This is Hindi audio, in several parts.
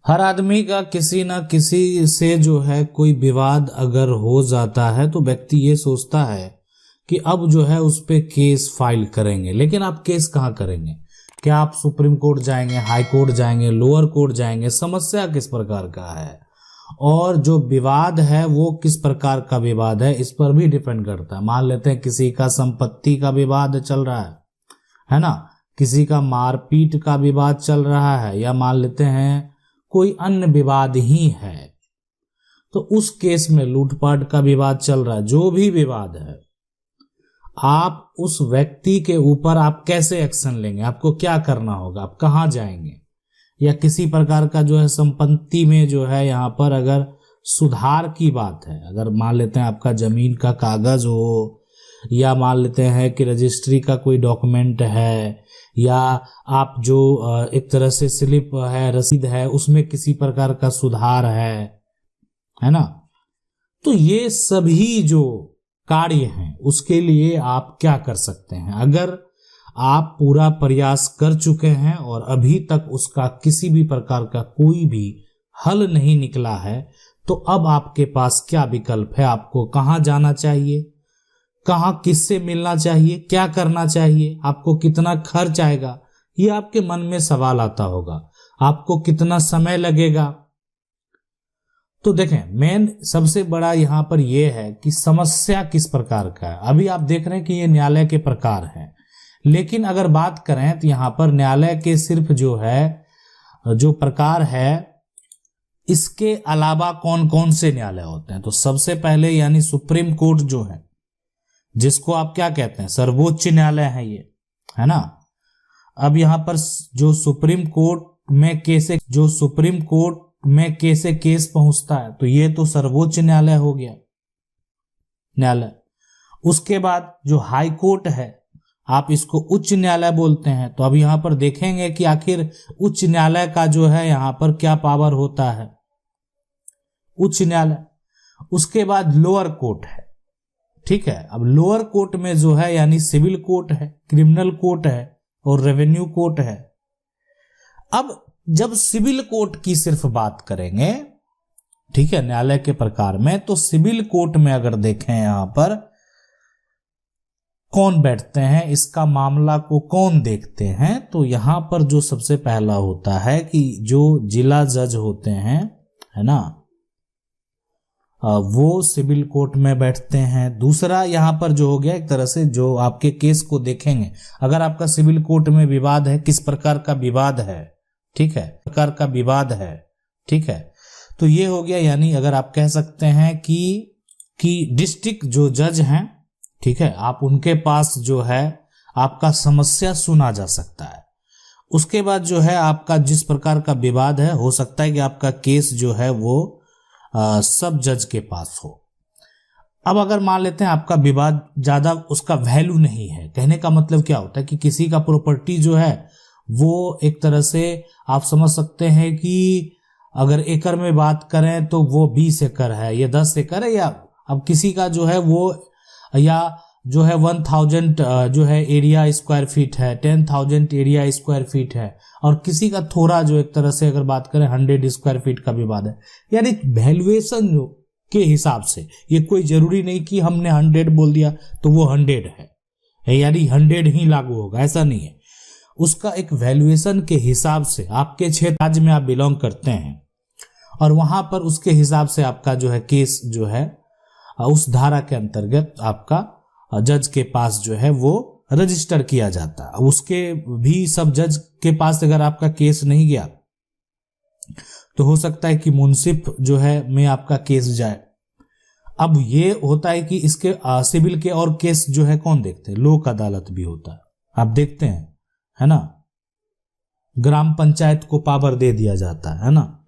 हर आदमी का किसी ना किसी से जो है कोई विवाद अगर हो जाता है तो व्यक्ति ये सोचता है कि अब जो है उस पे केस फाइल करेंगे। लेकिन आप केस कहाँ करेंगे? क्या आप सुप्रीम कोर्ट जाएंगे, हाई कोर्ट जाएंगे, लोअर कोर्ट जाएंगे? समस्या किस प्रकार का है और जो विवाद है वो किस प्रकार का विवाद है, इस पर भी डिपेंड करता है। मान लेते हैं किसी का संपत्ति का विवाद चल रहा है ना, किसी का मारपीट का विवाद चल रहा है, या मान लेते हैं कोई अन्य विवाद ही है, तो उस केस में लूटपाट का विवाद चल रहा है, जो भी विवाद है, आप उस व्यक्ति के ऊपर आप कैसे एक्शन लेंगे, आपको क्या करना होगा, आप कहाँ जाएंगे? या किसी प्रकार का जो है संपत्ति में जो है यहाँ पर अगर सुधार की बात है, अगर मान लेते हैं आपका जमीन का कागज हो, या मान लेते हैं कि रजिस्ट्री का कोई डॉक्यूमेंट है, या आप जो एक तरह से स्लिप है, रसीद है, उसमें किसी प्रकार का सुधार है ना, तो ये सभी जो कार्य हैं उसके लिए आप क्या कर सकते हैं? अगर आप पूरा प्रयास कर चुके हैं और अभी तक उसका किसी भी प्रकार का कोई भी हल नहीं निकला है, तो अब आपके पास क्या विकल्प है? आपको कहाँ जाना चाहिए, कहाँ किससे मिलना चाहिए, क्या करना चाहिए, आपको कितना खर्च आएगा, ये आपके मन में सवाल आता होगा। आपको कितना समय लगेगा? तो देखें, मेन सबसे बड़ा यहाँ पर यह है कि समस्या किस प्रकार का है। अभी आप देख रहे हैं कि ये न्यायालय के प्रकार हैं, लेकिन अगर बात करें तो यहाँ पर न्यायालय के सिर्फ जो है जो प्रकार है, इसके अलावा कौन कौन से न्यायालय होते हैं? तो सबसे पहले यानी सुप्रीम कोर्ट जो है, जिसको आप क्या कहते हैं, सर्वोच्च न्यायालय है ये, है ना। अब यहाँ पर जो सुप्रीम कोर्ट में कैसे केस पहुंचता है, तो ये तो सर्वोच्च न्यायालय हो गया न्यायालय। उसके बाद जो हाई कोर्ट है, आप इसको उच्च न्यायालय बोलते हैं। तो अब यहाँ पर देखेंगे कि आखिर उच्च न्यायालय का जो है यहाँ पर क्या पावर होता है, उच्च न्यायालय। उसके बाद लोअर कोर्ट है, ठीक है। अब लोअर कोर्ट में जो है यानी सिविल कोर्ट है, क्रिमिनल कोर्ट है और रेवेन्यू कोर्ट है। अब जब सिविल कोर्ट की सिर्फ बात करेंगे, ठीक है, न्यायालय के प्रकार में, तो सिविल कोर्ट में अगर देखें यहां पर कौन बैठते हैं, इसका मामला को कौन देखते हैं, तो यहां पर जो सबसे पहला होता है कि जो जिला जज होते हैं, है ना, वो सिविल कोर्ट में बैठते हैं। दूसरा यहां पर जो हो गया एक तरह से जो आपके केस को देखेंगे, अगर आपका सिविल कोर्ट में विवाद है, किस प्रकार का विवाद है, ठीक है, प्रकार का विवाद है, ठीक है, तो ये हो गया, यानी अगर आप कह सकते हैं कि डिस्ट्रिक्ट जो जज हैं, ठीक है, आप उनके पास जो है आपका समस्या सुना जा सकता है। उसके बाद जो है आपका जिस प्रकार का विवाद है, हो सकता है कि आपका केस जो है वो सब जज के पास हो। अब अगर मान लेते हैं आपका विवाद ज्यादा उसका वैल्यू नहीं है, कहने का मतलब क्या होता है कि किसी का प्रॉपर्टी जो है वो एक तरह से आप समझ सकते हैं कि अगर एकड़ में बात करें तो वो 20 एकड़ है या 10 एकड़ है, या अब किसी का जो है वो या जो है 1000 जो है एरिया स्क्वायर फीट है, 10,000 एरिया स्क्वायर फीट है, और किसी का थोड़ा जो एक तरह से अगर बात करें 100 स्क्वायर फीट का विवाद है। यानी वैल्यूएशन जो के हिसाब से, ये कोई जरूरी नहीं कि हमने 100 बोल दिया तो वो 100 है यानी 100 ही लागू होगा, ऐसा नहीं है। उसका एक वैल्यूएशन के हिसाब से, आपके क्षेत्र राज्य में आप बिलोंग करते हैं और वहां पर उसके हिसाब से आपका जो है केस जो है उस धारा के अंतर्गत आपका जज के पास जो है वो रजिस्टर किया जाता है। उसके भी सब जज के पास अगर आपका केस नहीं गया तो हो सकता है कि मुंसिफ जो है में आपका केस जाए। अब ये होता है कि इसके सिविल के और केस जो है कौन देखते हैं, लोक अदालत भी होता है, आप देखते हैं, है ना। ग्राम पंचायत को पावर दे दिया जाता है ना,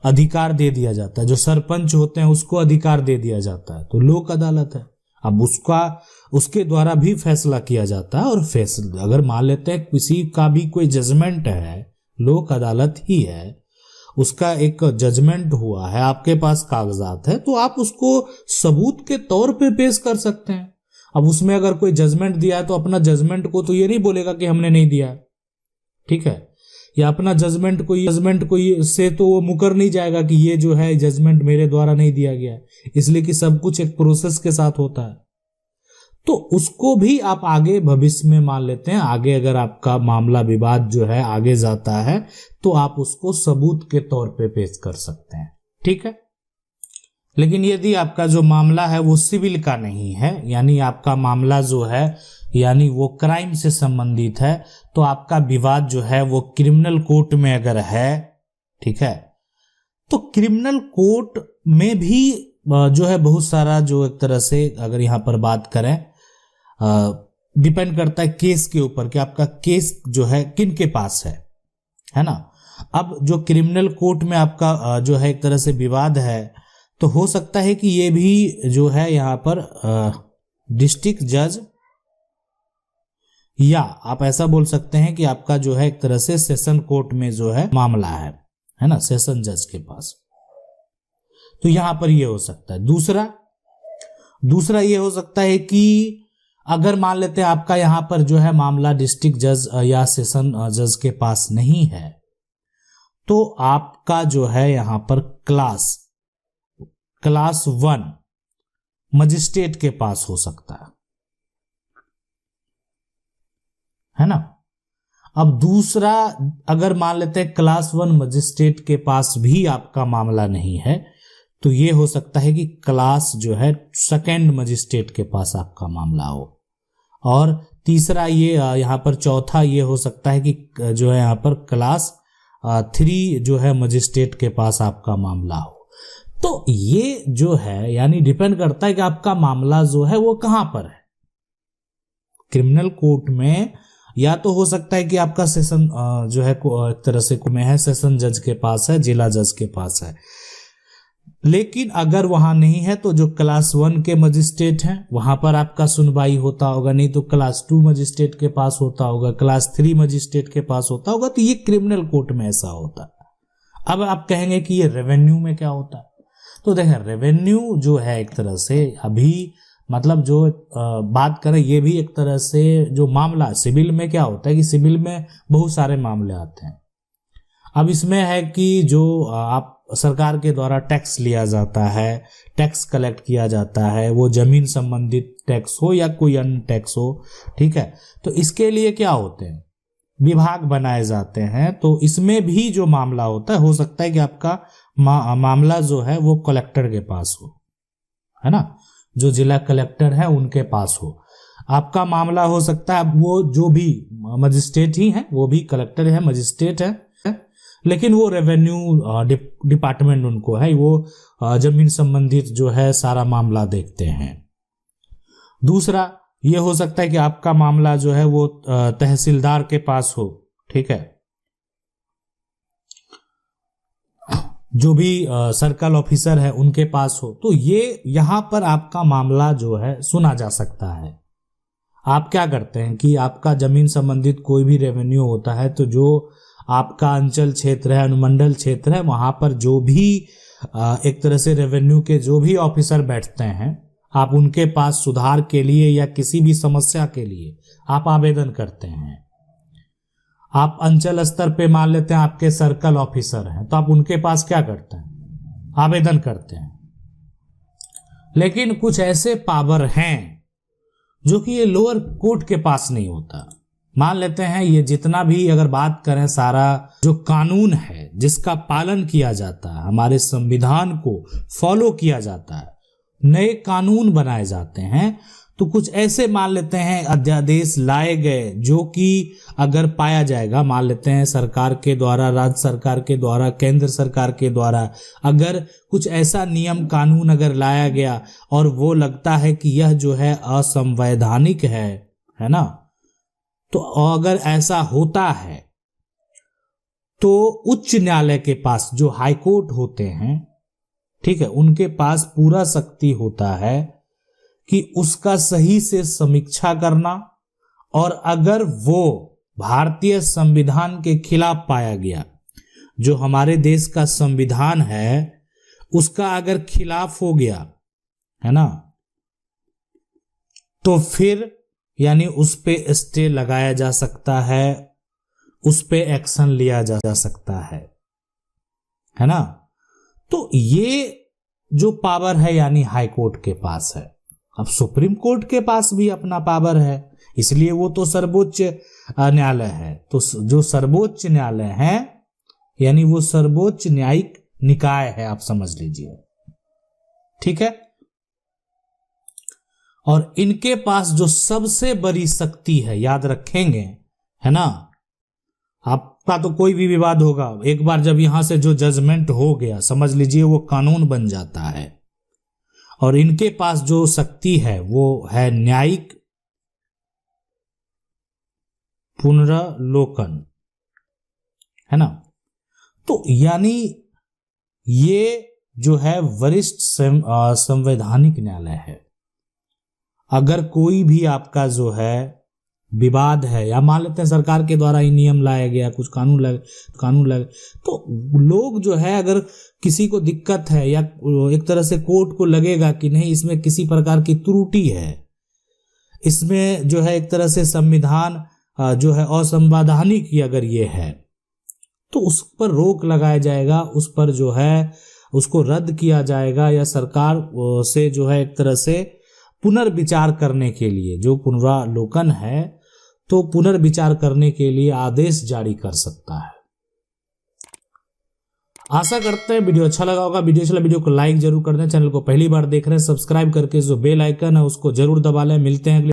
अधिकार दे दिया जाता है, जो सरपंच होते हैं उसको अधिकार दे दिया जाता है, तो लोक अदालत है। अब उसके द्वारा भी फैसला किया जाता है, और फैसला अगर मान लेते हैं किसी का भी कोई जजमेंट है, लोक अदालत ही है, उसका एक जजमेंट हुआ है, आपके पास कागजात है, तो आप उसको सबूत के तौर पे पेश कर सकते हैं। अब उसमें अगर कोई जजमेंट दिया है तो अपना जजमेंट को तो ये नहीं बोलेगा कि हमने नहीं दिया, ठीक है। या अपना जजमेंट को से तो वो मुकर नहीं जाएगा कि ये जो है जजमेंट मेरे द्वारा नहीं दिया गया है, इसलिए कि सब कुछ एक प्रोसेस के साथ होता है। तो उसको भी आप आगे भविष्य में मान लेते हैं, आगे अगर आपका मामला विवाद जो है आगे जाता है तो आप उसको सबूत के तौर पे पेश कर सकते हैं, ठीक है। लेकिन यदि आपका जो मामला है वो सिविल का नहीं है, यानी आपका मामला जो है यानी वो क्राइम से संबंधित है, तो आपका विवाद जो है वो क्रिमिनल कोर्ट में अगर है, ठीक है, तो क्रिमिनल कोर्ट में भी जो है बहुत सारा जो एक तरह से अगर यहां पर बात करें डिपेंड करता है केस के ऊपर कि आपका केस जो है किन के पास है ना। अब जो क्रिमिनल कोर्ट में आपका जो है एक तरह से विवाद है, तो हो सकता है कि ये भी जो है यहाँ पर डिस्ट्रिक्ट जज, या आप ऐसा बोल सकते हैं कि आपका जो है एक तरह से सेशन कोर्ट में जो है मामला है ना, सेशन जज के पास, तो यहां पर ये हो सकता है। दूसरा ये हो सकता है कि अगर मान लेते हैं आपका यहां पर जो है मामला डिस्ट्रिक्ट जज या सेशन जज के पास नहीं है, तो आपका जो है यहां पर क्लास 1 मजिस्ट्रेट के पास हो सकता है ना। अब दूसरा, अगर मान लेते हैं क्लास 1 मजिस्ट्रेट के पास भी आपका मामला नहीं है, तो ये हो सकता है कि क्लास जो है 2nd मजिस्ट्रेट के पास आपका मामला हो। और तीसरा ये यहाँ पर चौथा ये हो सकता है कि जो है यहाँ पर क्लास 3 जो है मजिस्ट्रेट के पास आपका मामला हो। तो ये जो है यानी डिपेंड करता है कि आपका मामला जो है वो कहां पर है। क्रिमिनल कोर्ट में या तो हो सकता है कि आपका सेशन जो है एक तरह से में है, सेशन जज के पास है, जिला जज के पास है। लेकिन अगर वहां नहीं है तो जो क्लास 1 के मजिस्ट्रेट हैं वहां पर आपका सुनवाई होता होगा, नहीं तो क्लास 2 मजिस्ट्रेट के पास होता होगा, क्लास 3 मजिस्ट्रेट के पास होता होगा। तो ये क्रिमिनल कोर्ट में ऐसा होता है। अब आप कहेंगे कि ये रेवेन्यू में क्या होता है, तो देखें रेवेन्यू जो है एक तरह से अभी मतलब जो बात करें, ये भी एक तरह से जो मामला सिविल में क्या होता है कि सिविल में बहुत सारे मामले आते हैं। अब इसमें है कि जो आप सरकार के द्वारा टैक्स लिया जाता है, टैक्स कलेक्ट किया जाता है, वो जमीन संबंधित टैक्स हो या कोई अन्य टैक्स हो, ठीक है, तो इसके लिए क्या होते हैं विभाग बनाए जाते हैं। तो इसमें भी जो मामला होता है, हो सकता है कि आपका मामला जो है वो कलेक्टर के पास हो, है ना, जो जिला कलेक्टर है उनके पास हो। आपका मामला हो सकता है वो जो भी मजिस्ट्रेट ही हैं, वो भी कलेक्टर है, मजिस्ट्रेट है, लेकिन वो रेवेन्यू डिपार्टमेंट उनको है, वो जमीन संबंधित जो है सारा मामला देखते हैं। दूसरा ये हो सकता है कि आपका मामला जो है वो तहसीलदार के पास हो, ठीक है, जो भी सर्कल ऑफिसर है उनके पास हो। तो ये यहां पर आपका मामला जो है सुना जा सकता है। आप क्या करते हैं कि आपका जमीन संबंधित कोई भी रेवेन्यू होता है, तो जो आपका अंचल क्षेत्र है, अनुमंडल क्षेत्र है, वहां पर जो भी एक तरह से रेवेन्यू के जो भी ऑफिसर बैठते हैं, आप उनके पास सुधार के लिए या किसी भी समस्या के लिए आप आवेदन करते हैं। आप अंचल स्तर पे मान लेते हैं आपके सर्कल ऑफिसर हैं, तो आप उनके पास क्या करते हैं आवेदन करते हैं। लेकिन कुछ ऐसे पावर हैं जो कि ये लोअर कोर्ट के पास नहीं होता। मान लेते हैं ये जितना भी अगर बात करें सारा जो कानून है जिसका पालन किया जाता है, हमारे संविधान को फॉलो किया जाता है, नए कानून बनाए जाते हैं, तो कुछ ऐसे मान लेते हैं अध्यादेश लाए गए जो कि अगर पाया जाएगा, मान लेते हैं सरकार के द्वारा, राज्य सरकार के द्वारा, केंद्र सरकार के द्वारा अगर कुछ ऐसा नियम कानून अगर लाया गया और वो लगता है कि यह जो है असंवैधानिक है ना, तो अगर ऐसा होता है तो उच्च न्यायालय के पास जो हाई कोर्ट होते हैं, ठीक है, उनके पास पूरा शक्ति होता है कि उसका सही से समीक्षा करना, और अगर वो भारतीय संविधान के खिलाफ पाया गया, जो हमारे देश का संविधान है उसका अगर खिलाफ हो गया है ना, तो फिर यानी उस पे स्टे लगाया जा सकता है, उस पे एक्शन लिया जा सकता है ना। तो ये जो पावर है यानी हाई कोर्ट के पास है। अब सुप्रीम कोर्ट के पास भी अपना पावर है, इसलिए वो तो सर्वोच्च न्यायालय है। तो जो सर्वोच्च न्यायालय है यानी वो सर्वोच्च न्यायिक निकाय है, आप समझ लीजिए, ठीक है। और इनके पास जो सबसे बड़ी शक्ति है, याद रखेंगे, है ना, आपका तो कोई भी विवाद होगा, एक बार जब यहां से जो जजमेंट हो गया, समझ लीजिए वो कानून बन जाता है। और इनके पास जो शक्ति है वो है न्यायिक पुनरावलोकन, है ना। तो यानी ये जो है वरिष्ठ संवैधानिक न्यायालय है। अगर कोई भी आपका जो है विवाद है, या मान लेते हैं सरकार के द्वारा ही नियम लाया गया, कुछ कानून लगे, तो लोग जो है अगर किसी को दिक्कत है या एक तरह से कोर्ट को लगेगा कि नहीं इसमें किसी प्रकार की त्रुटि है, इसमें जो है एक तरह से संविधान जो है असंवैधानिक की अगर ये है, तो उस पर रोक लगाया जाएगा, उस पर जो है उसको रद्द किया जाएगा, या सरकार से जो है एक तरह से पुनर्विचार करने के लिए, जो पुनरावलोकन है तो पुनर्विचार करने के लिए आदेश जारी कर सकता है। आशा करते हैं वीडियो अच्छा लगा होगा। वीडियो को लाइक जरूर कर दें। चैनल को पहली बार देख रहे हैं सब्सक्राइब करके जो बेल आइकन है उसको जरूर दबा लें। मिलते हैं अगले